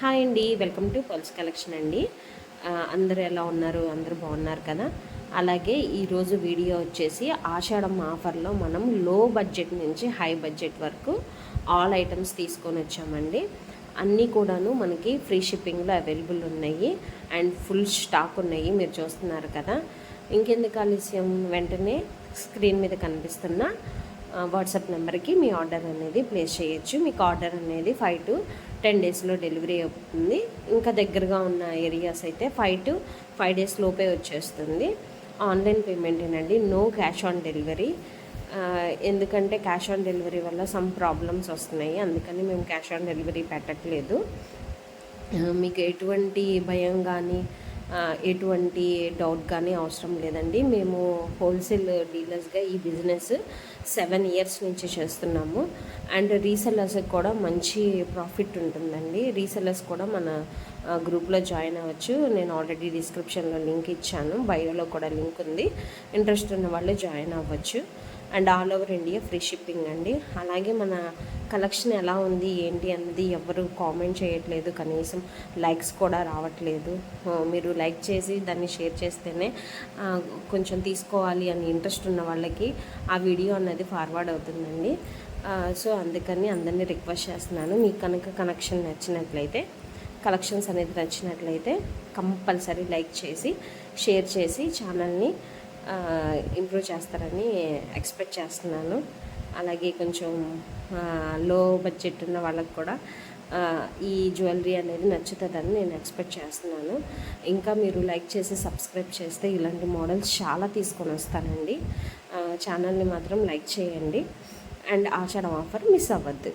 Hi అండి, welcome to pulse collection అండి. అందరూ ఎలా ఉన్నారు? అందరూ బాగున్నారు కదా? అలాగే ఈరోజు వీడియో వచ్చేసి ఆషాఢం ఆఫర్లో మనం లో బడ్జెట్ నుంచి హై బడ్జెట్ వరకు ఆల్ ఐటమ్స్ తీసుకొని వచ్చామండి. అన్నీ కూడాను మనకి ఫ్రీ షిప్పింగ్లో అవైలబుల్ ఉన్నాయి అండ్ ఫుల్ స్టాక్ ఉన్నాయి, మీరు చూస్తున్నారు కదా. ఇంకెందుకు ఆలస్యం, వెంటనే స్క్రీన్ మీద కనిపిస్తున్న వాట్సాప్ నెంబర్కి మీ ఆర్డర్ అనేది ప్లేస్ చేయొచ్చు. మీకు ఆర్డర్ అనేది 5 to 10 డేస్లో డెలివరీ అవుతుంది. ఇంకా దగ్గరగా ఉన్న ఏరియాస్ అయితే 5 days లోపే వచ్చేస్తుంది. ఆన్లైన్ పేమెంటేనండి, నో క్యాష్ ఆన్ డెలివరీ. ఎందుకంటే క్యాష్ ఆన్ డెలివరీ వల్ల సమ్ ప్రాబ్లమ్స్ వస్తున్నాయి, అందుకని మేము క్యాష్ ఆన్ డెలివరీ పెట్టట్లేదు. మీకు ఎటువంటి భయం కానీ ఎటువంటి డౌట్ కానీ అవసరం లేదండి. మేము హోల్సేల్ డీలర్స్గా ఈ బిజినెస్ 7 years నుంచి చేస్తున్నాము. అండ్ రీసెల్లర్స్కి కూడా మంచి ప్రాఫిట్ ఉంటుందండి. రీసెల్లర్స్ కూడా మన గ్రూప్లో జాయిన్ అవ్వచ్చు. నేను ఆల్రెడీ డిస్క్రిప్షన్లో లింక్ ఇచ్చాను, బయోలో కూడా లింక్ ఉంది. ఇంట్రెస్ట్ ఉన్న వాళ్ళు జాయిన్ అవ్వచ్చు. And all over India free shipping అండి. అలాగే మన కలెక్షన్ ఎలా ఉంది ఏంటి అన్నది ఎవరు కామెంట్ చేయట్లేదు, కనీసం లైక్స్ కూడా రావట్లేదు. మీరు లైక్ చేసి దాన్ని షేర్ చేస్తేనే కొంచెం తీసుకోవాలి అని ఇంట్రెస్ట్ ఉన్న వాళ్ళకి ఆ వీడియో అన్నది ఫార్వర్డ్ అవుతుందండి. సో అందుకని అందరినీ రిక్వెస్ట్ చేస్తున్నాను, మీకు కనుక కలెక్షన్స్ అనేది నచ్చినట్లయితే కంపల్సరీ లైక్ చేసి షేర్ చేసి ఛానల్ని ఇంప్రూవ్ చేస్తారని ఎక్స్పెక్ట్ చేస్తున్నాను. అలాగే కొంచెం లో బడ్జెట్ ఉన్న వాళ్ళకి కూడా ఈ జ్యువెలరీ అనేది నచ్చుతుందని నేను ఎక్స్పెక్ట్ చేస్తున్నాను. ఇంకా మీరు లైక్ చేసి సబ్స్క్రైబ్ చేస్తే ఇలాంటి మోడల్స్ చాలా తీసుకొని వస్తానండి. ఛానల్ని మాత్రం లైక్ చేయండి అండ్ ఆషాఢం ఆఫర్ మిస్ అవ్వద్దు.